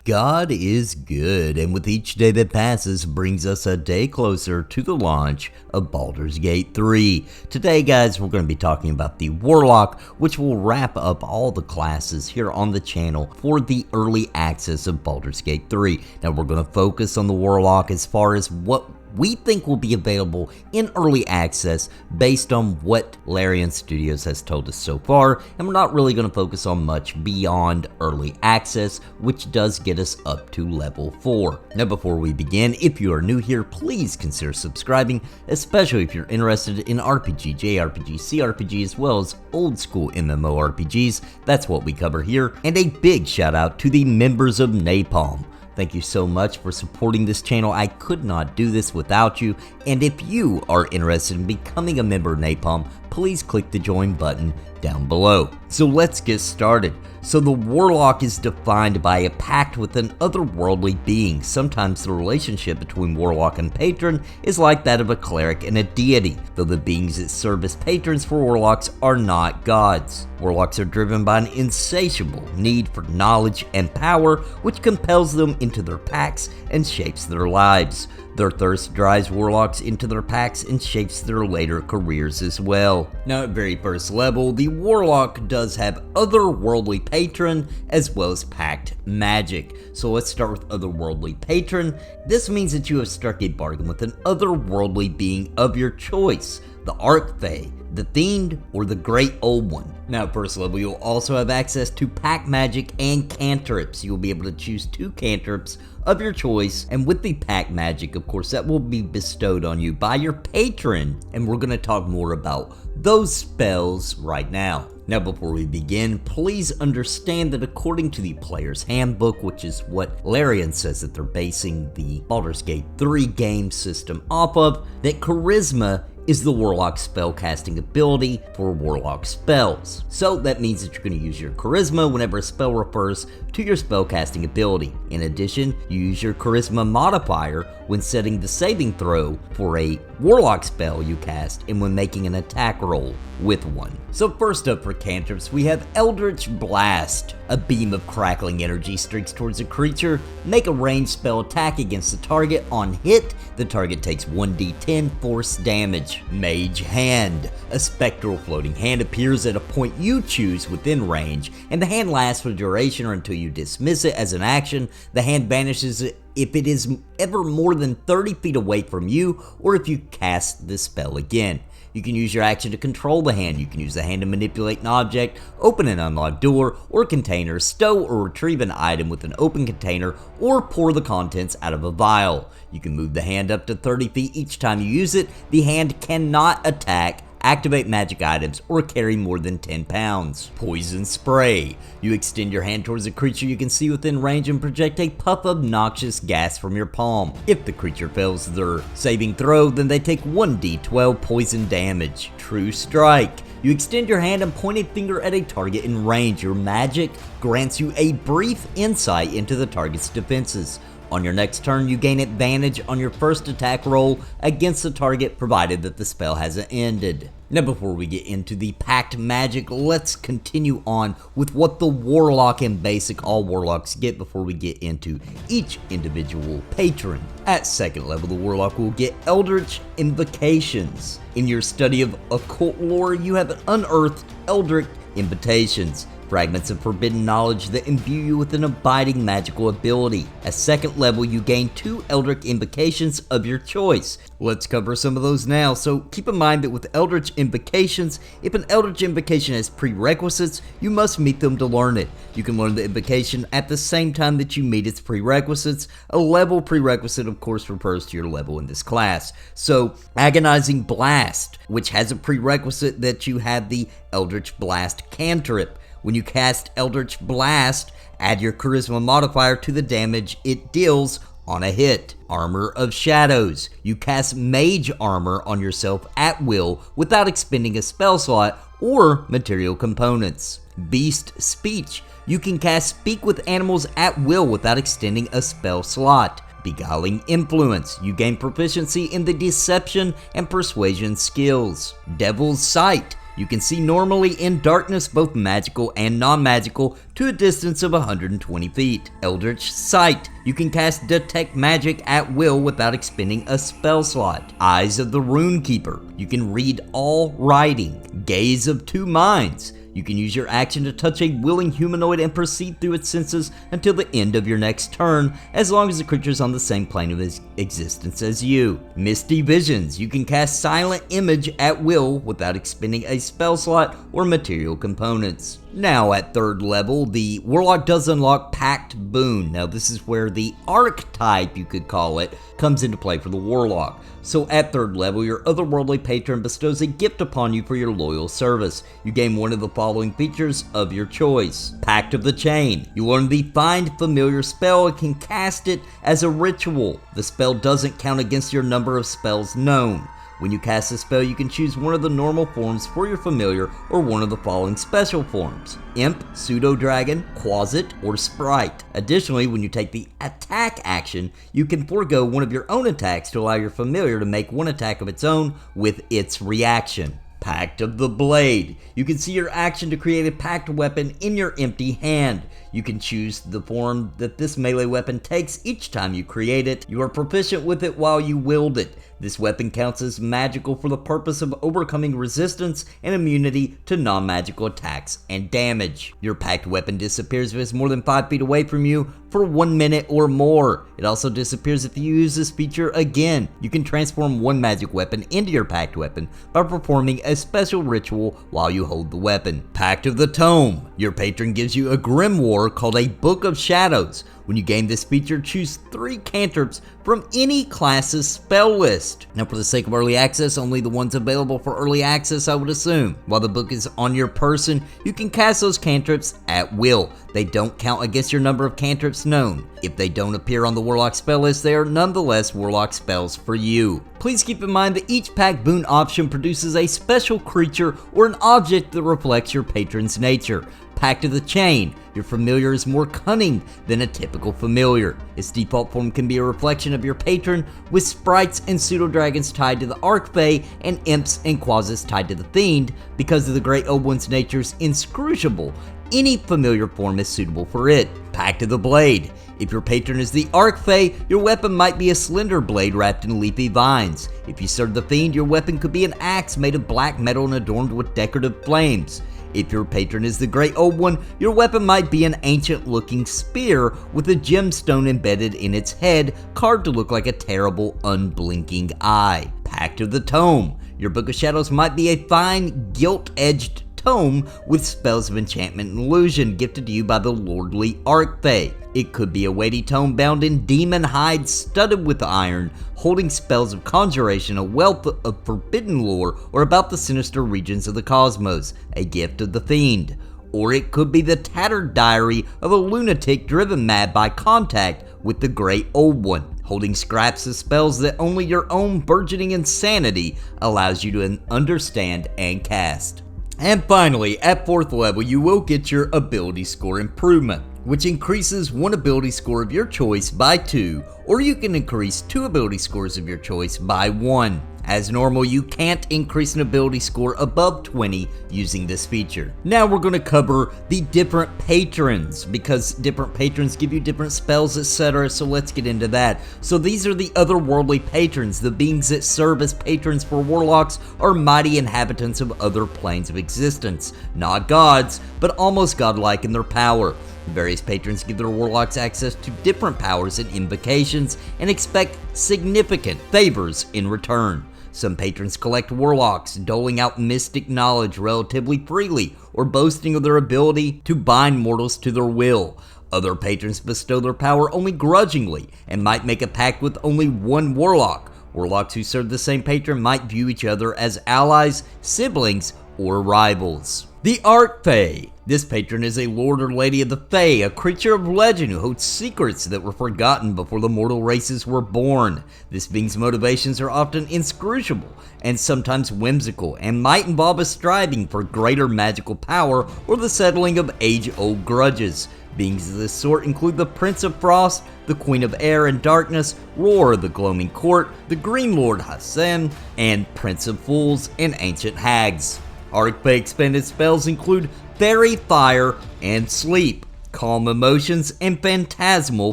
God is good, and with each day that passes brings us a day closer to the launch of Baldur's Gate 3. Today, guys, we're going to be talking about the Warlock, which will wrap up all the classes here on the channel for the early access of Baldur's Gate 3. Now, we're going to focus on the Warlock as far as what we think will be available in early access based on what Larian Studios has told us so far, and we're not really going to focus on much beyond early access, which does get us up to level 4. Now, before we begin, if you are new here, please consider subscribing, especially if you're interested in RPG, JRPG, CRPG, as well as old school MMORPGs. That's what we cover here. And a big shout out to the members of Napalm. Thank you so much for supporting this channel. I could not do this without you. And if you are interested in becoming a member of Napalm, please click the join button down below. So let's get started. So the Warlock is defined by a pact with an otherworldly being. Sometimes the relationship between Warlock and patron is like that of a cleric and a deity, though the beings that serve as patrons for Warlocks are not gods. Warlocks are driven by an insatiable need for knowledge and power, which compels them into their pacts and shapes their lives. Their thirst drives Warlocks into their pacts and shapes their later careers as well. Now, at very first level, the Warlock does have otherworldly patron as well as pact magic. So let's start with otherworldly patron. This means that you have struck a bargain with an otherworldly being of your choice, the archfey, the fiend, or the great old one. Now, at first level, you'll also have access to pact magic and cantrips. You'll be able to choose 2 cantrips of your choice, and with the pact magic, of course, that will be bestowed on you by your patron, and we're going to talk more about those spells right now. Now, before we begin, please understand that according to the player's handbook, which is what Larian says that they're basing the Baldur's Gate 3 game system off of, that charisma is the Warlock's spellcasting ability for Warlock spells. So that means that you're going to use your charisma whenever a spell refers to your spellcasting ability. In addition, you use your charisma modifier when setting the saving throw for a Warlock spell you cast and when making an attack roll with one. So first up for cantrips, we have Eldritch Blast. A beam of crackling energy streaks towards a creature. Make a ranged spell attack against the target. On hit, the target takes 1d10 force damage. Mage Hand. A spectral floating hand appears at a point you choose within range, and the hand lasts for duration or until you dismiss it as an action. The hand vanishes if it is ever more than 30 feet away from you, or if you cast the spell again. You can use your action to control the hand. You can use the hand to manipulate an object, open an unlocked door or container, stow or retrieve an item with an open container, or pour the contents out of a vial. You can move the hand up to 30 feet each time you use it. The hand cannot attack, activate magic items, or carry more than 10 pounds. Poison Spray. You extend your hand towards a creature you can see within range and project a puff of noxious gas from your palm. If the creature fails their saving throw, then they take 1d12 poison damage. True Strike. You extend your hand and point a finger at a target in range. Your magic grants you a brief insight into the target's defenses. On your next turn, you gain advantage on your first attack roll against the target, provided that the spell hasn't ended. Now, before we get into the pact magic, let's continue on with what the Warlock and basic all Warlocks get before we get into each individual patron. At second level, the Warlock will get Eldritch Invocations. In your study of occult lore, you have unearthed Eldritch Invitations, fragments of forbidden knowledge that imbue you with an abiding magical ability. At second level, you gain 2 Eldritch Invocations of your choice. Let's cover some of those now. So keep in mind that with Eldritch Invocations, if an Eldritch Invocation has prerequisites, you must meet them to learn it. You can learn the invocation at the same time that you meet its prerequisites. A level prerequisite, of course, refers to your level in this class. So Agonizing Blast, which has a prerequisite that you have the Eldritch Blast cantrip. When you cast Eldritch Blast, add your charisma modifier to the damage it deals on a hit. Armor of Shadows. You cast mage armor on yourself at will without expending a spell slot or material components. Beast Speech. You can cast Speak with animals at will without extending a spell slot. Beguiling Influence. You gain proficiency in the deception and persuasion skills. Devil's Sight. You can see normally in darkness, both magical and non-magical, to a distance of 120 feet. Eldritch Sight. You can cast Detect Magic at will without expending a spell slot. Eyes of the Runekeeper. You can read all writing. Gaze of Two Minds. You can use your action to touch a willing humanoid and proceed through its senses until the end of your next turn, as long as the creature is on the same plane of existence as you. Misty Visions. You can cast Silent Image at will without expending a spell slot or material components. Now at 3rd level, the Warlock does unlock Pact Boon. Now this is where the archetype, you could call it, comes into play for the Warlock. So at 3rd level, your otherworldly patron bestows a gift upon you for your loyal service. You gain one of the following features of your choice. Pact of the Chain. You learn the Find Familiar spell and can cast it as a ritual. The spell doesn't count against your number of spells known. When you cast a spell, you can choose one of the normal forms for your familiar or one of the following special forms: Imp, Pseudo-Dragon, Quasit, or Sprite. Additionally, when you take the attack action, you can forego one of your own attacks to allow your familiar to make one attack of its own with its reaction. Pact of the Blade. You can see your action to create a pact weapon in your empty hand. You can choose the form that this melee weapon takes each time you create it. You are proficient with it while you wield it. This weapon counts as magical for the purpose of overcoming resistance and immunity to non-magical attacks and damage. Your pact weapon disappears if it's more than 5 feet away from you for 1 minute or more. It also disappears if you use this feature again. You can transform one magic weapon into your pact weapon by performing a special ritual while you hold the weapon. Pact of the Tome. Your patron gives you a grimoire called a Book of Shadows. When you gain this feature, choose 3 cantrips from any class's spell list. Now for the sake of early access, only the ones available for early access I would assume. While the book is on your person, you can cast those cantrips at will. They don't count against your number of cantrips known. If they don't appear on the Warlock spell list, they are nonetheless Warlock spells for you. Please keep in mind that each Pact Boon option produces a special creature or an object that reflects your patron's nature. Pact of the Chain. Your familiar is more cunning than a typical familiar. Its default form can be a reflection of your patron, with sprites and pseudo-dragons tied to the archfey and imps and quasits tied to the fiend. Because of the Great Old One's nature's inscrutable, any familiar form is suitable for it. Pact of the Blade. If your patron is the archfey, your weapon might be a slender blade wrapped in leafy vines. If you serve the fiend, your weapon could be an axe made of black metal and adorned with decorative flames. If your patron is the Great Old One, your weapon might be an ancient-looking spear with a gemstone embedded in its head, carved to look like a terrible, unblinking eye. Pact of the Tome. Your Book of Shadows might be a fine, gilt-edged tome with spells of enchantment and illusion gifted to you by the lordly archfey. It could be a weighty tome bound in demon hide studded with iron, holding spells of conjuration, a wealth of forbidden lore, or about the sinister regions of the cosmos, a gift of the fiend. Or it could be the tattered diary of a lunatic driven mad by contact with the Great Old One, holding scraps of spells that only your own burgeoning insanity allows you to understand and cast. And finally, at 4th level, you will get your ability score improvement, which increases one ability score of your choice by 2, or you can increase 2 ability scores of your choice by 1. As normal, you can't increase an ability score above 20 using this feature. Now we're going to cover the different patrons, because different patrons give you different spells, etc. So let's get into that. So these are the otherworldly patrons. The beings that serve as patrons for warlocks are mighty inhabitants of other planes of existence. Not gods, but almost godlike in their power. Various patrons give their warlocks access to different powers and invocations and expect significant favors in return. Some patrons collect warlocks, doling out mystic knowledge relatively freely, or boasting of their ability to bind mortals to their will. Other patrons bestow their power only grudgingly, and might make a pact with only one warlock. Warlocks who serve the same patron might view each other as allies, siblings, or rivals. The archfey. This patron is a lord or lady of the Fae, a creature of legend who holds secrets that were forgotten before the mortal races were born. This being's motivations are often inscrutable and sometimes whimsical, and might involve a striving for greater magical power or the settling of age-old grudges. Beings of this sort include the Prince of Frost, the Queen of Air and Darkness, Roar of the Gloaming Court, the Green Lord Hassan, and Prince of Fools and Ancient Hags. Archfey expanded spells include Fairy, Fire, and Sleep. Calm Emotions and Phantasmal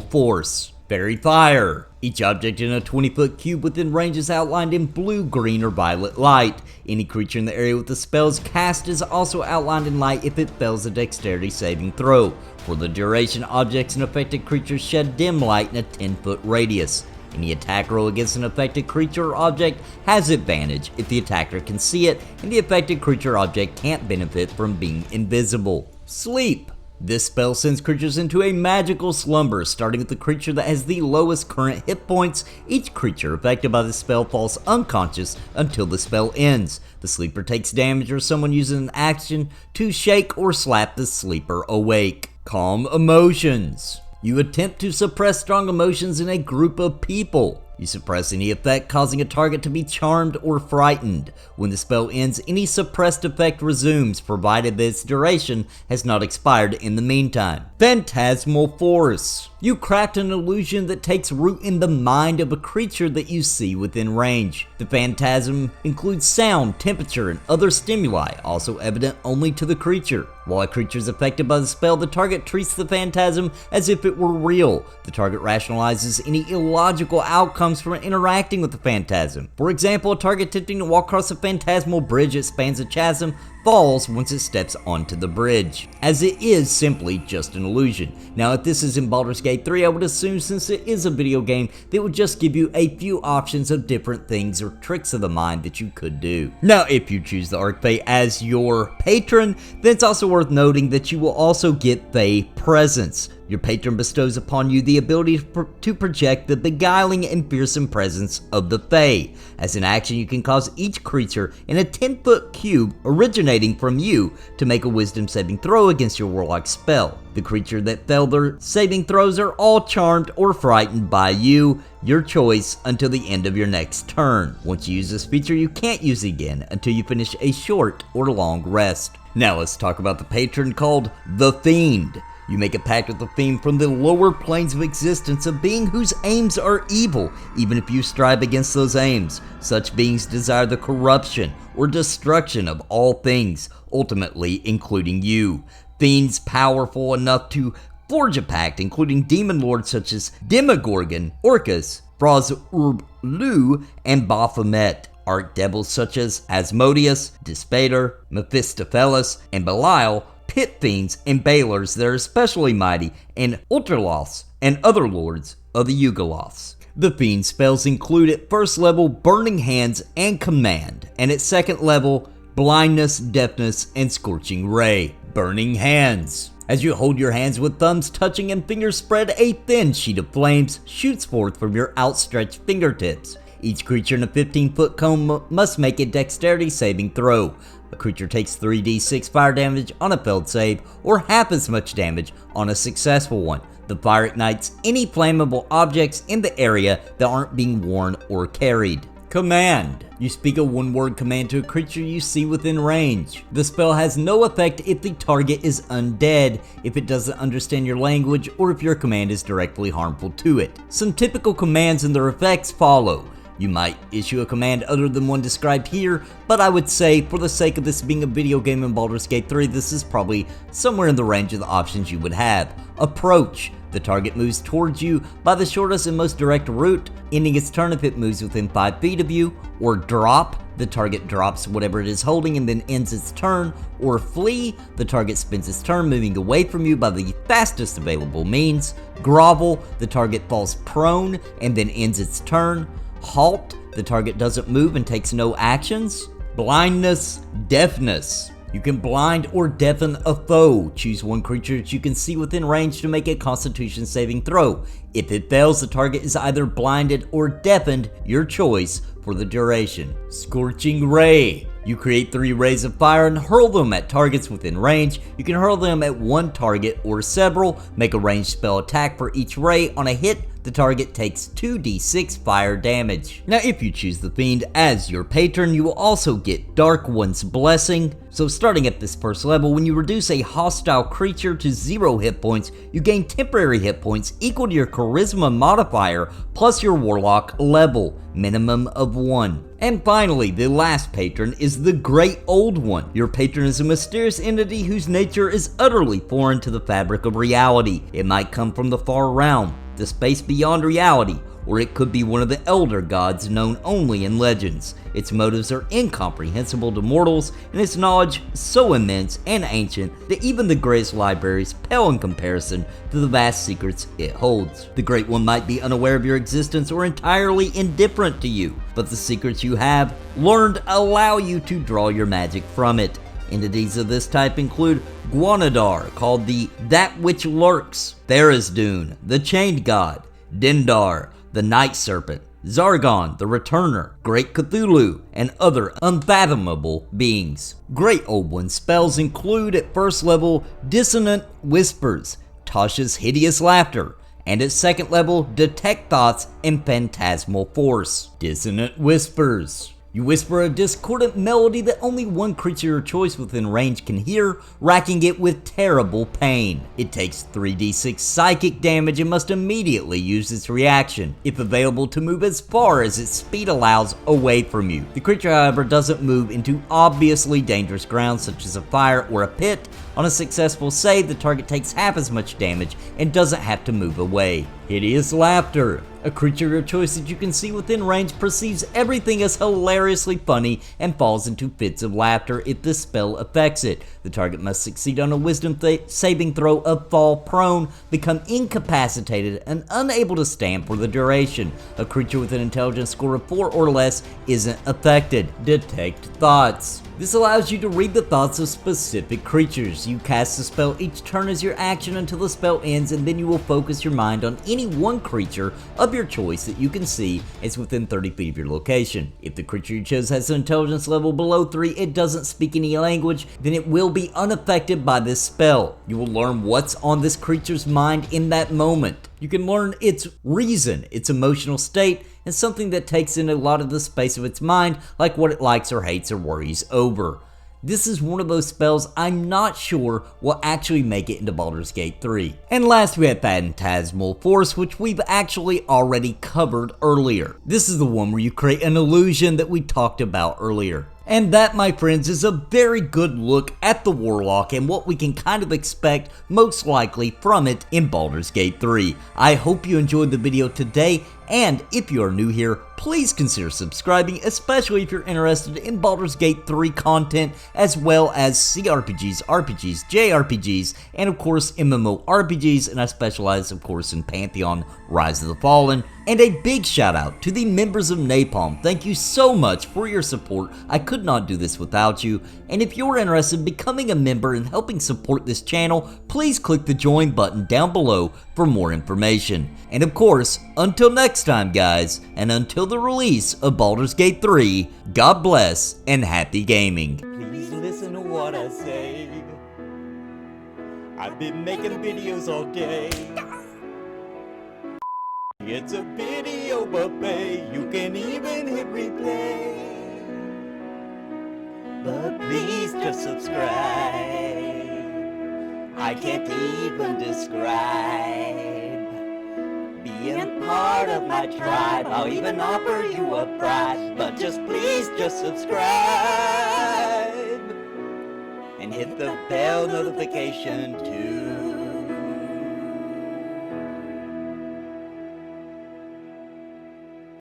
Force. Fairy Fire. Each object in a 20-foot cube within range is outlined in blue, green, or violet light. Any creature in the area with the spells cast is also outlined in light if it fails a dexterity saving throw. For the duration, objects and affected creatures shed dim light in a 10-foot radius. Any attack roll against an affected creature or object has advantage if the attacker can see it and the affected creature or object can't benefit from being invisible. Sleep. This spell sends creatures into a magical slumber, starting with the creature that has the lowest current hit points. Each creature affected by the spell falls unconscious until the spell ends. The sleeper takes damage or someone uses an action to shake or slap the sleeper awake. Calm Emotions. You attempt to suppress strong emotions in a group of people. You suppress any effect causing a target to be charmed or frightened. When the spell ends, any suppressed effect resumes, provided that its duration has not expired in the meantime. Phantasmal Force. You craft an illusion that takes root in the mind of a creature that you see within range. The phantasm includes sound, temperature, and other stimuli, also evident only to the creature. While a creature is affected by the spell, the target treats the phantasm as if it were real. The target rationalizes any illogical outcomes from interacting with the phantasm. For example, a target attempting to walk across a phantasmal bridge that spans a chasm falls once it steps onto the bridge, as it is simply just an illusion. Now, if this is in Baldur's Gate 3, I would assume since it is a video game, that would just give you a few options of different things or tricks of the mind that you could do. Now, if you choose the archfey as your patron, then it's also worth noting that you will also get Fey presence. Your patron bestows upon you the ability to project the beguiling and fearsome presence of the Fae. As an action, you can cause each creature in a 10-foot cube originating from you to make a wisdom saving throw against your warlock spell. The creature that failed their saving throws are all charmed or frightened by you, your choice, until the end of your next turn. Once you use this feature, you can't use it again until you finish a short or long rest. Now let's talk about the patron called the Fiend. You make a pact with the fiend from the lower planes of existence, a being whose aims are evil, even if you strive against those aims. Such beings desire the corruption or destruction of all things, ultimately including you. Fiends powerful enough to forge a pact, including demon lords such as Demogorgon, Orcus, Fraz-Urb-Lu, and Baphomet. Archdevils such as Asmodeus, Dispater, Mephistopheles, and Belial, pit fiends and balers that are especially mighty, and Ultraloths and other lords of the Yugoloths. The fiend spells include at first level Burning Hands and Command, and at second level Blindness, Deafness, and Scorching Ray. Burning Hands. As you hold your hands with thumbs touching and fingers spread, a thin sheet of flames shoots forth from your outstretched fingertips. Each creature in a 15-foot cone must make a dexterity saving throw. A creature takes 3d6 fire damage on a failed save, or half as much damage on a successful one. The fire ignites any flammable objects in the area that aren't being worn or carried. Command. You speak a one-word command to a creature you see within range. The spell has no effect if the target is undead, if it doesn't understand your language, or if your command is directly harmful to it. Some typical commands and their effects follow. You might issue a command other than one described here, but I would say for the sake of this being a video game in Baldur's Gate 3, this is probably somewhere in the range of the options you would have. Approach. The target moves towards you by the shortest and most direct route, ending its turn if it moves within 5 feet of you. Or drop. The target drops whatever it is holding and then ends its turn. Or flee. The target spends its turn moving away from you by the fastest available means. Grovel. The target falls prone and then ends its turn. Halt. The target doesn't move and takes no actions. Blindness, Deafness. You can blind or deafen a foe. Choose one creature that you can see within range to make a Constitution saving throw. If it fails, the target is either blinded or deafened, your choice, for the duration. Scorching Ray. You create 3 rays of fire and hurl them at targets within range. You can hurl them at one target or several. Make a ranged spell attack for each ray. On a hit, the target takes 2d6 fire damage. Now if you choose the Fiend as your patron, you will also get Dark One's Blessing. So starting at this first level, when you reduce a hostile creature to 0 hit points, you gain temporary hit points equal to your charisma modifier plus your warlock level, minimum of 1. And finally, the last patron is the Great Old One. Your patron is a mysterious entity whose nature is utterly foreign to the fabric of reality. It might come from the far realm, the space beyond reality, or it could be one of the elder gods known only in legends. Its motives are incomprehensible to mortals, and its knowledge so immense and ancient that even the greatest libraries pale in comparison to the vast secrets it holds. The Great One might be unaware of your existence or entirely indifferent to you, but the secrets you have learned allow you to draw your magic from it. Entities of this type include Guanadar, called the That Which Lurks, Tharizdun, the Chained God, Dendar, the Night Serpent, Zargon, the Returner, Great Cthulhu, and other unfathomable beings. Great Old One spells include at first level Dissonant Whispers, Tasha's Hideous Laughter, and at second level Detect Thoughts and Phantasmal Force. Dissonant Whispers. You whisper a discordant melody that only one creature of your choice within range can hear, racking it with terrible pain. It takes 3d6 psychic damage and must immediately use its reaction, if available, to move as far as its speed allows away from you. The creature, however, doesn't move into obviously dangerous ground such as a fire or a pit. On a successful save, the target takes half as much damage and doesn't have to move away. Hideous Laughter. A creature of your choice that you can see within range perceives everything as hilariously funny and falls into fits of laughter if the spell affects it. The target must succeed on a wisdom saving throw of fall prone, become incapacitated, and unable to stand for the duration. A creature with an intelligence score of 4 or less isn't affected. Detect Thoughts. This allows you to read the thoughts of specific creatures. You cast the spell each turn as your action until the spell ends, and then you will focus your mind on any one creature of your choice that you can see is within 30 feet of your location. If the creature you chose has an intelligence level below 3, it doesn't speak any language, then it will be unaffected by this spell. You will learn what's on this creature's mind in that moment. You can learn its reason, its emotional state, and something that takes in a lot of the space of its mind, like what it likes or hates or worries over. This is one of those spells I'm not sure will actually make it into Baldur's Gate 3. And last we have Phantasmal Force, which we've actually already covered earlier. This is the one where you create an illusion that we talked about earlier. And that, my friends, is a very good look at the Warlock and what we can kind of expect most likely from it in Baldur's Gate 3. I hope you enjoyed the video today, and if you are new here, please consider subscribing, especially if you're interested in Baldur's Gate 3 content, as well as CRPGs, RPGs, JRPGs, and of course MMORPGs, and I specialize of course in Pantheon, Rise of the Fallen. And a big shout out to the members of Napalm. Thank you so much for your support. I could not do this without you. And if you're interested in becoming a member and helping support this channel, please click the join button down below for more information. And of course, until next time guys, and until the release of Baldur's Gate 3, God bless and happy gaming. Please listen to what I say. I've been making videos all day. It's a video buffet, you can even hit replay. But please just subscribe. I can't even describe being part of my tribe. I'll even offer you a prize. But just please just subscribe and hit the bell notification too.